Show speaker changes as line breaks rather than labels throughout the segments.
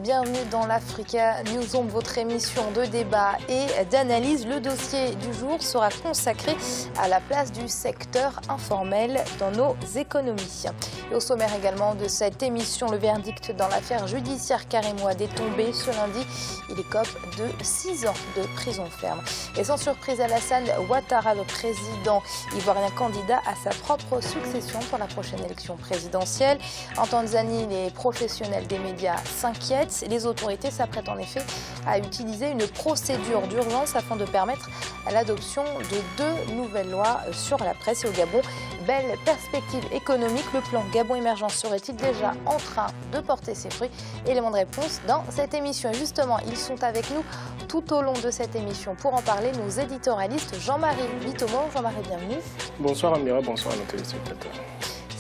Bienvenue dans l'Africa Newsroom, votre émission de débat et d'analyse. Le dossier du jour sera consacré à la place du secteur informel dans nos économies. Et au sommaire également de cette émission, le verdict dans l'affaire judiciaire Karim Ouad est tombé ce lundi. Il écope de 6 ans de prison ferme. Et sans surprise, Alassane Ouattara, le président ivoirien candidat à sa propre succession pour la prochaine élection présidentielle. En Tanzanie, les professionnels des médias s'inquiètent. Les autorités s'apprêtent en effet à utiliser une procédure d'urgence afin de permettre l'adoption de 2 nouvelles lois sur la presse. Et au Gabon, belle perspective économique. Le plan Gabon émergent serait-il déjà en train de porter ses fruits? Élément de réponse dans cette émission. Et justement, ils sont avec nous tout au long de cette émission pour en parler. Nos éditorialistes Jean-Marie Bitomo. Jean-Marie, bienvenue.
Bonsoir Amira, bonsoir à nos téléspectateurs.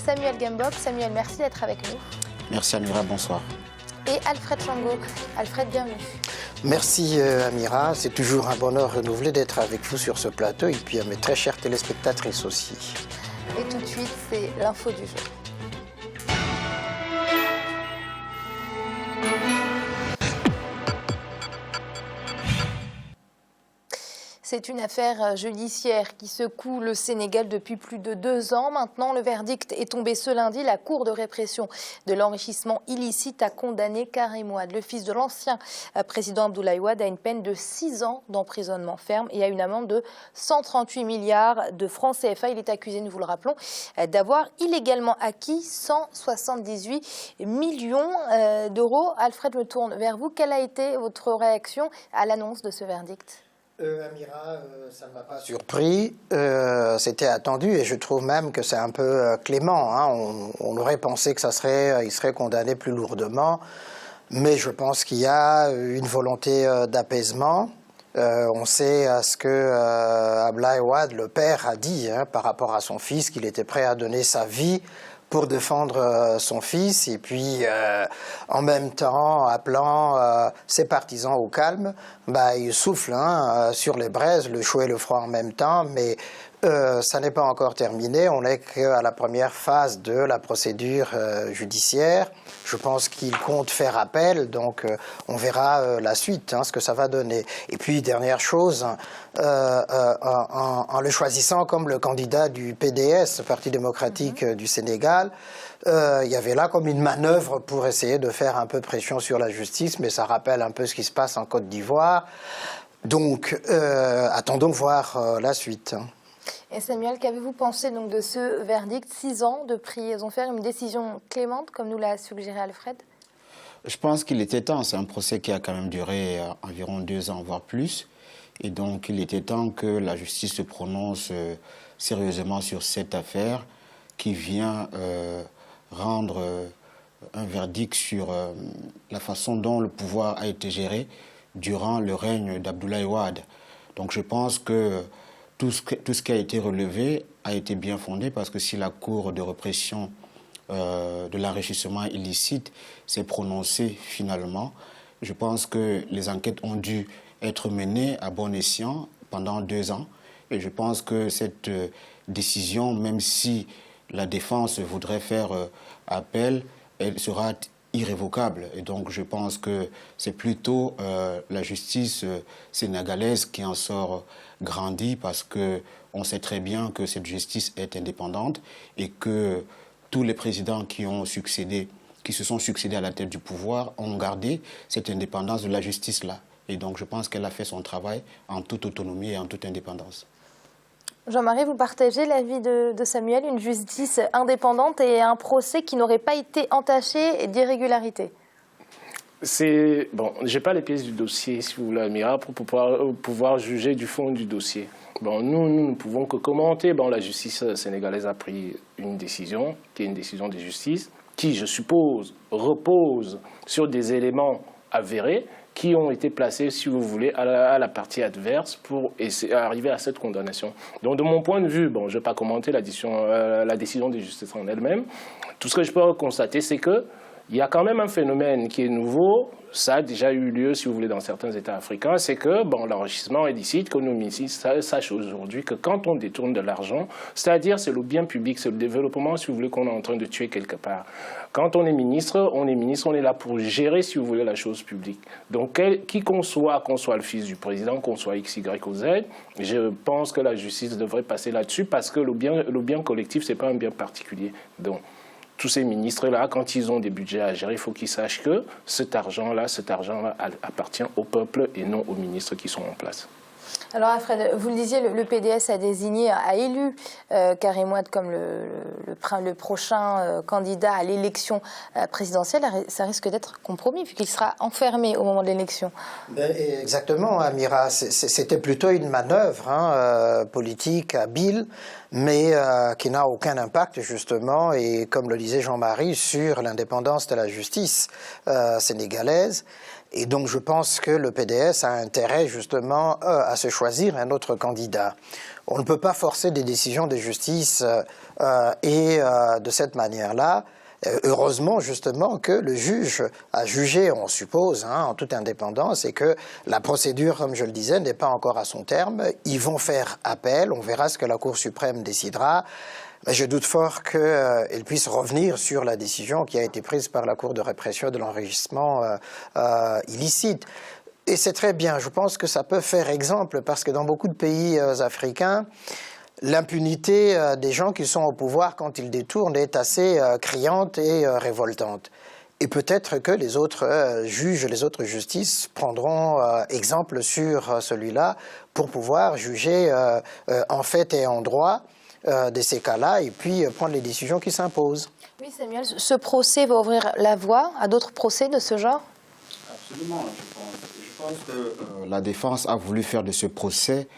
Samuel Gembok. Samuel, merci d'être avec nous.
Merci Amira, bonsoir.
Et Alfred Chango. Alfred, bienvenue.
Merci Amira, c'est toujours un bonheur renouvelé d'être avec vous sur ce plateau et puis à mes très chères téléspectatrices aussi.
Et tout de suite, c'est l'info du jour. C'est une affaire judiciaire qui secoue le Sénégal depuis plus de 2 ans. Maintenant, le verdict est tombé ce lundi. La Cour de répression de l'enrichissement illicite a condamné Karim Ouad, le fils de l'ancien président Abdoulaye Wade, à une peine de 6 ans d'emprisonnement ferme et à une amende de 138 milliards de francs CFA. Il est accusé, nous vous le rappelons, d'avoir illégalement acquis 178 millions d'euros. Alfred, je me tourne vers vous. Quelle a été votre réaction à l'annonce de ce verdict ?
Amira, ça ne m'a pas surpris, c'était attendu et je trouve même que c'est un peu clément. Hein. On aurait pensé que il serait condamné plus lourdement, mais je pense qu'il y a une volonté d'apaisement. On sait ce que Abdoulaye Wade, le père, a dit par rapport à son fils, qu'il était prêt à donner sa vie pour défendre son fils et puis en même temps appelant ses partisans au calme. Il souffle sur les braises, le chaud et le froid en même temps, mais ça n'est pas encore terminé. On n'est qu'à la première phase de la procédure judiciaire. Je pense qu'il compte faire appel, donc on verra la suite, ce que ça va donner. Et puis, dernière chose, en le choisissant comme le candidat du PDS, Parti démocratique du Sénégal, il y avait là comme une manœuvre pour essayer de faire un peu pression sur la justice, mais ça rappelle un peu ce qui se passe en Côte d'Ivoire. Donc, attendons de voir la suite.
Et Samuel, qu'avez-vous pensé donc de ce verdict? 6 ans de prison ferme, une décision clémente, comme nous l'a suggéré Alfred?
Je pense qu'il était temps. C'est un procès qui a quand même duré environ 2 ans, voire plus. Et donc, il était temps que la justice se prononce sérieusement sur cette affaire qui vient rendre un verdict sur la façon dont le pouvoir a été géré durant le règne d'Abdoulaye Wade. Donc, je pense que tout ce qui a été relevé a été bien fondé parce que si la Cour de répression de l'enrichissement illicite s'est prononcée finalement, je pense que les enquêtes ont dû être menées à bon escient pendant 2 ans. Et je pense que cette décision, même si la défense voudrait faire appel, elle sera irrévocable. Et donc je pense que c'est plutôt la justice sénégalaise qui en sort grandie parce qu'on sait très bien que cette justice est indépendante et que tous les présidents qui se sont succédés à la tête du pouvoir ont gardé cette indépendance de la justice-là. Et donc je pense qu'elle a fait son travail en toute autonomie et en toute indépendance.
Jean-Marie, vous partagez l'avis de Samuel, une justice indépendante et un procès qui n'aurait pas été entaché d'irrégularité?
Bon, je n'ai pas les pièces du dossier, si vous voulez, Amira, pour pouvoir juger du fond du dossier. Bon, nous ne pouvons que commenter. Bon, la justice sénégalaise a pris une décision, qui est une décision de justice, qui, je suppose, repose sur des éléments avérés, qui ont été placés, si vous voulez, à la partie adverse pour arriver à cette condamnation. Donc, de mon point de vue, bon, je ne vais pas commenter la décision de justice en elle-même. Tout ce que je peux constater, c'est que Il y a quand même un phénomène qui est nouveau, ça a déjà eu lieu, si vous voulez, dans certains États africains, c'est que l'enrichissement illicite, que nous sache aujourd'hui que quand on détourne de l'argent, c'est-à-dire c'est le bien public, c'est le développement, si vous voulez, qu'on est en train de tuer quelque part. Quand on est ministre, on est là pour gérer, si vous voulez, la chose publique. Donc, qui qu'on soit le fils du président, qu'on soit X, Y ou Z, je pense que la justice devrait passer là-dessus parce que le bien collectif, ce n'est pas un bien particulier. Donc, tous ces ministres-là, quand ils ont des budgets à gérer, il faut qu'ils sachent que cet argent-là appartient au peuple et non aux ministres qui sont en place.
Alors Alfred, vous le disiez, le PDS a élu Karim Wade comme le prochain candidat à l'élection présidentielle. Ça risque d'être compromis puisqu'il sera enfermé au moment de l'élection.
Exactement, Amira. C'était plutôt une manœuvre politique habile, mais qui n'a aucun impact justement, et comme le disait Jean-Marie, sur l'indépendance de la justice sénégalaise. Et donc je pense que le PDS a intérêt justement à se choisir un autre candidat. On ne peut pas forcer des décisions de justice de cette manière-là. Heureusement justement que le juge a jugé, on suppose, en toute indépendance, et que la procédure, comme je le disais, n'est pas encore à son terme. Ils vont faire appel, on verra ce que la Cour suprême décidera. Mais je doute fort qu'elle puisse revenir sur la décision qui a été prise par la Cour de répression de l'enrichissement illicite. Et c'est très bien, je pense que ça peut faire exemple, parce que dans beaucoup de pays africains, l'impunité des gens qui sont au pouvoir quand ils détournent est assez criante et révoltante. Et peut-être que les autres juges, les autres justices prendront exemple sur celui-là pour pouvoir juger en fait et en droit de ces cas-là et puis prendre les décisions qui s'imposent.
Oui, Samuel, ce procès va ouvrir la voie à d'autres procès de ce genre?
Absolument, je pense que la défense a voulu faire de ce procès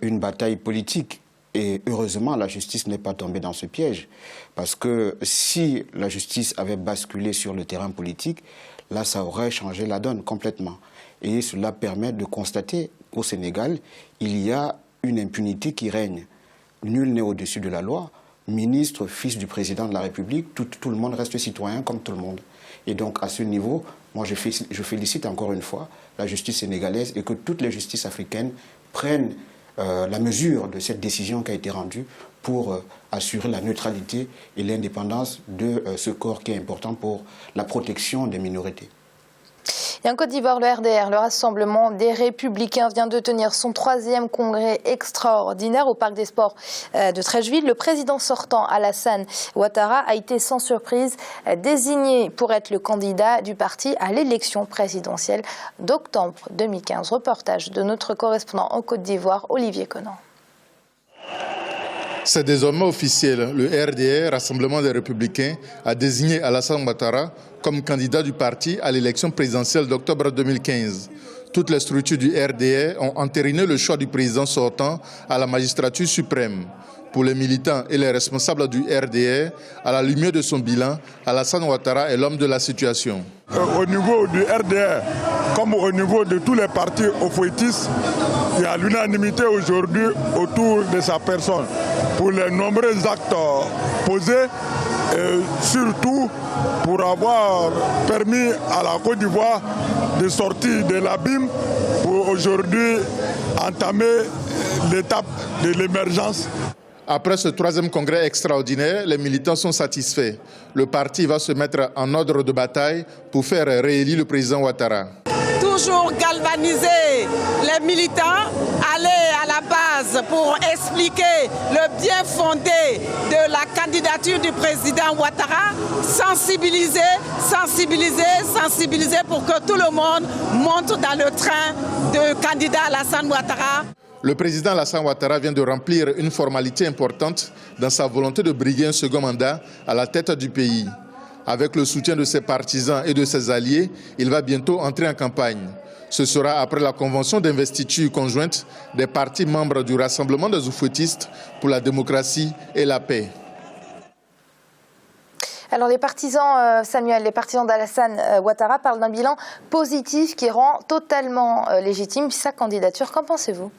une bataille politique. Et heureusement, la justice n'est pas tombée dans ce piège. Parce que si la justice avait basculé sur le terrain politique, là, ça aurait changé la donne complètement. Et cela permet de constater qu'au Sénégal, il y a une impunité qui règne. Nul n'est au-dessus de la loi. Ministre, fils du président de la République, tout le monde reste citoyen comme tout le monde. Et donc, à ce niveau, moi, je félicite encore une fois la justice sénégalaise et que toutes les justices africaines prennent la mesure de cette décision qui a été rendue pour assurer la neutralité et l'indépendance de ce corps qui est important pour la protection des minorités.
Et en Côte d'Ivoire, le RDR, le Rassemblement des Républicains, vient de tenir son 3e congrès extraordinaire au Parc des Sports de Treichville. Le président sortant, Alassane Ouattara, a été sans surprise désigné pour être le candidat du parti à l'élection présidentielle d'octobre 2015. Reportage de notre correspondant en Côte d'Ivoire, Olivier Conan.
C'est désormais officiel. Le RDR, Rassemblement des Républicains, a désigné Alassane Ouattara comme candidat du parti à l'élection présidentielle d'octobre 2015. Toutes les structures du RDR ont entériné le choix du président sortant à la magistrature suprême. Pour les militants et les responsables du RDR, à la lumière de son bilan, Alassane Ouattara est l'homme de la situation.
Au niveau du RDR, comme au niveau de tous les partis oppositistes, il y a l'unanimité aujourd'hui autour de sa personne pour les nombreux actes posés et surtout pour avoir permis à la Côte d'Ivoire de sortir de l'abîme pour aujourd'hui entamer l'étape de l'émergence.
Après ce 3e congrès extraordinaire, les militants sont satisfaits. Le parti va se mettre en ordre de bataille pour faire réélire le président Ouattara.
Toujours galvaniser les militants, aller à la base pour expliquer le bien fondé de la candidature du président Ouattara, sensibiliser pour que tout le monde monte dans le train de candidat Alassane Ouattara.
Le président Alassane Ouattara vient de remplir une formalité importante dans sa volonté de briguer un second mandat à la tête du pays. Avec le soutien de ses partisans et de ses alliés, il va bientôt entrer en campagne. Ce sera après la convention d'investiture conjointe des partis membres du Rassemblement des oufouettistes pour la démocratie et la paix.
Alors les partisans, Samuel, les partisans d'Alassane Ouattara parlent d'un bilan positif qui rend totalement légitime sa candidature. Qu'en pensez-vous ?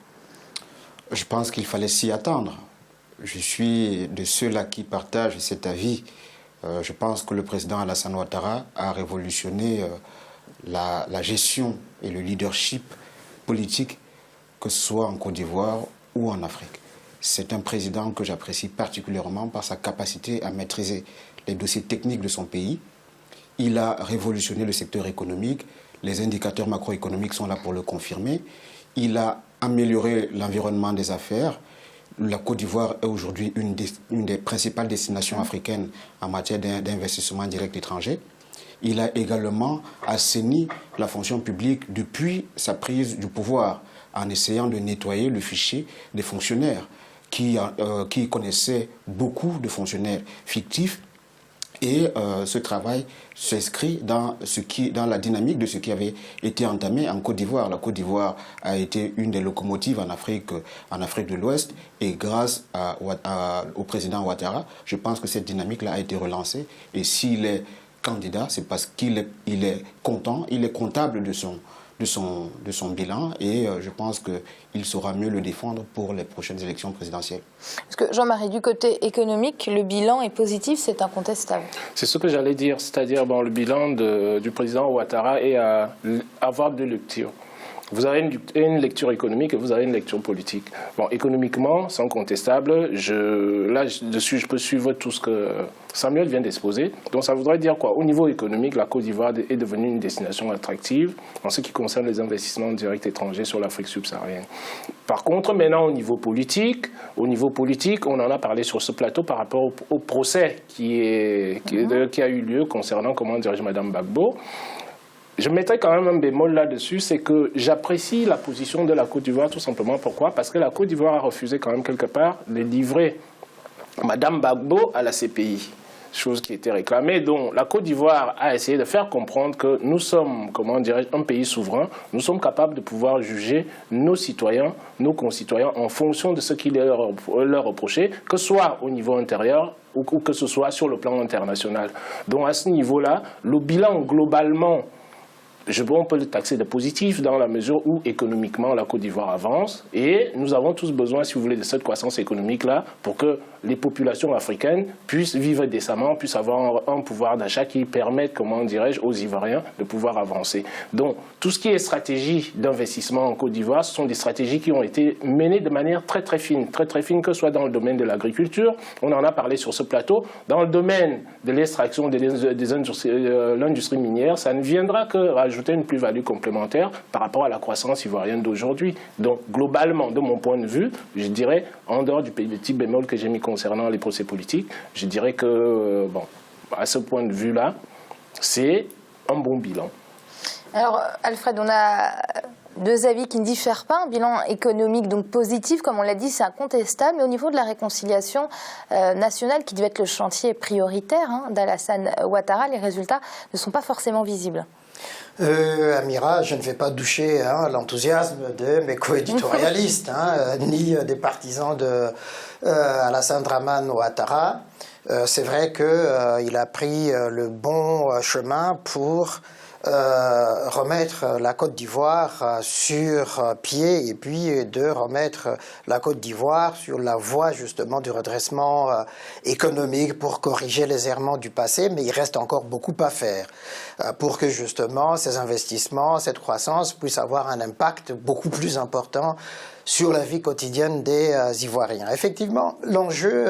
Je pense qu'il fallait s'y attendre. Je suis de ceux-là qui partagent cet avis Je pense que le président Alassane Ouattara a révolutionné la gestion et le leadership politique, que ce soit en Côte d'Ivoire ou en Afrique. C'est un président que j'apprécie particulièrement par sa capacité à maîtriser les dossiers techniques de son pays. Il a révolutionné le secteur économique. Les indicateurs macroéconomiques sont là pour le confirmer. Il a amélioré l'environnement des affaires. La Côte d'Ivoire est aujourd'hui une des principales destinations africaines en matière d'investissement direct étranger. Il a également assaini la fonction publique depuis sa prise du pouvoir en essayant de nettoyer le fichier des fonctionnaires qui connaissaient beaucoup de fonctionnaires fictifs. Et ce travail s'inscrit dans la dynamique de ce qui avait été entamé en Côte d'Ivoire. La Côte d'Ivoire a été une des locomotives en Afrique de l'Ouest. Et grâce au président Ouattara, je pense que cette dynamique-là a été relancée. Et s'il est candidat, c'est parce qu'il est content, il est comptable de son bilan, et je pense qu'il saura mieux le défendre pour les prochaines élections présidentielles.
Parce que Jean-Marie, du côté économique, le bilan est positif, c'est incontestable.
C'est ce que j'allais dire, c'est-à-dire le bilan du président Ouattara est à avoir deux lectures. Vous avez une lecture économique et vous avez une lecture politique. Bon, économiquement, c'est incontestable. Là-dessus, je peux suivre tout ce que Samuel vient d'exposer. Donc, ça voudrait dire quoi? Au niveau économique, la Côte d'Ivoire est devenue une destination attractive en ce qui concerne les investissements directs étrangers sur l'Afrique subsaharienne. Par contre, maintenant, au niveau politique, on en a parlé sur ce plateau par rapport au procès qui a eu lieu concernant, comment dirais-je, Madame Gbagbo. Je mettrais quand même un bémol là-dessus, c'est que j'apprécie la position de la Côte d'Ivoire, tout simplement. Pourquoi? Parce que la Côte d'Ivoire a refusé quand même quelque part de livrer Madame Gbagbo à la CPI, chose qui était réclamée. Donc la Côte d'Ivoire a essayé de faire comprendre que nous sommes, comment dirais-je, un pays souverain. Nous sommes capables de pouvoir juger nos citoyens, nos concitoyens, en fonction de ce qui leur reprochait, que ce soit au niveau intérieur ou que ce soit sur le plan international. Donc à ce niveau-là, le bilan globalement, on peut le taxer de positif dans la mesure où économiquement la Côte d'Ivoire avance, et nous avons tous besoin, si vous voulez, de cette croissance économique-là pour que les populations africaines puissent vivre décemment, puissent avoir un pouvoir d'achat qui permette, comment dirais-je, aux Ivoiriens de pouvoir avancer. Donc tout ce qui est stratégie d'investissement en Côte d'Ivoire, ce sont des stratégies qui ont été menées de manière très très fine, que ce soit dans le domaine de l'agriculture, on en a parlé sur ce plateau, dans le domaine de l'extraction de l'industrie minière, ça ne viendra que ajouter une plus-value complémentaire par rapport à la croissance ivoirienne d'aujourd'hui. Donc, globalement, de mon point de vue, je dirais, en dehors du petit bémol que j'ai mis concernant les procès politiques, je dirais que, à ce point de vue-là, c'est un bon bilan.
Alors, Alfred, on a deux avis qui ne diffèrent pas. Un bilan économique donc positif, comme on l'a dit, c'est incontestable. Mais au niveau de la réconciliation nationale, qui devait être le chantier prioritaire d'Alassane Ouattara, les résultats ne sont pas forcément visibles.
Amira, je ne vais pas doucher l'enthousiasme de mes co-éditorialistes, ni des partisans de Alassane Dramane Ouattara. C'est vrai qu'il a pris le bon chemin pour remettre la Côte d'Ivoire sur pied, et puis de remettre la Côte d'Ivoire sur la voie justement du redressement économique pour corriger les errements du passé, mais il reste encore beaucoup à faire pour que justement ces investissements, cette croissance puissent avoir un impact beaucoup plus important sur la vie quotidienne des Ivoiriens. Effectivement, l'enjeu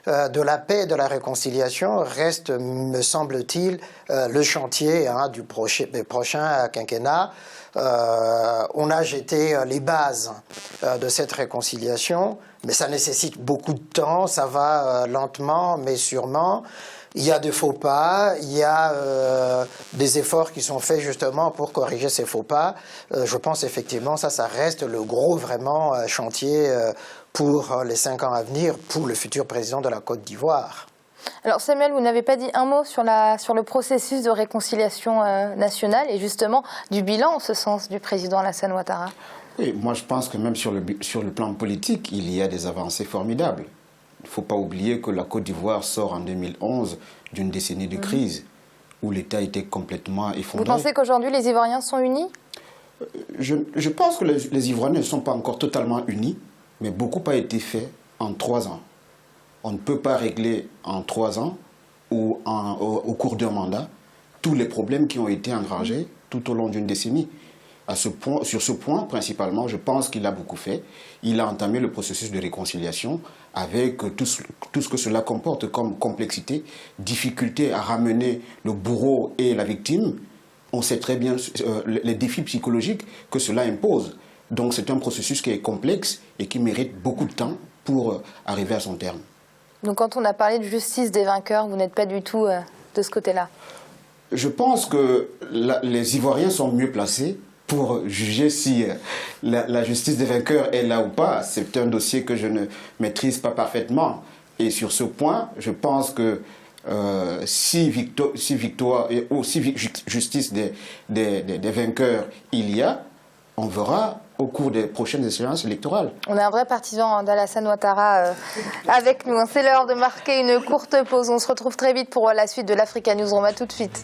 de la paix et de la réconciliation reste, me semble-t-il, le chantier du prochain quinquennat. On a jeté les bases de cette réconciliation, mais ça nécessite beaucoup de temps, ça va lentement mais sûrement. Il y a des faux pas, il y a des efforts qui sont faits justement pour corriger ces faux pas. Je pense effectivement ça reste le gros vraiment chantier pour les 5 ans à venir pour le futur président de la Côte d'Ivoire.
Alors Samuel, vous n'avez pas dit un mot sur le processus de réconciliation nationale et justement du bilan en ce sens du président Alassane Ouattara.
Oui, moi je pense que même sur le plan politique, il y a des avancées formidables. Il ne faut pas oublier que la Côte d'Ivoire sort en 2011 d'une décennie de crise où l'État était complètement effondré.
Vous pensez qu'aujourd'hui les Ivoiriens sont unis?
Je pense que les Ivoiriens ne sont pas encore totalement unis, mais beaucoup a été fait en 3 ans. On ne peut pas régler en 3 ans ou au cours d'un mandat tous les problèmes qui ont été engrangés tout au long d'une décennie. Sur ce point, principalement, je pense qu'il a beaucoup fait. Il a entamé le processus de réconciliation avec tout ce que cela comporte comme complexité, difficulté à ramener le bourreau et la victime. On sait très bien les défis psychologiques que cela impose. Donc c'est un processus qui est complexe et qui mérite beaucoup de temps pour arriver à son terme. Donc
quand on a parlé de justice des vainqueurs, vous n'êtes pas du tout de ce côté-là?
Je pense que les Ivoiriens sont mieux placés pour juger si la justice des vainqueurs est là ou pas. C'est un dossier que je ne maîtrise pas parfaitement. Et sur ce point, je pense que si justice des vainqueurs il y a, on verra au cours des prochaines échéances électorales.
On a un vrai partisan d'Alassane Ouattara avec nous. C'est l'heure de marquer une courte pause. On se retrouve très vite pour la suite de l'Africa Newsroom. À tout de suite.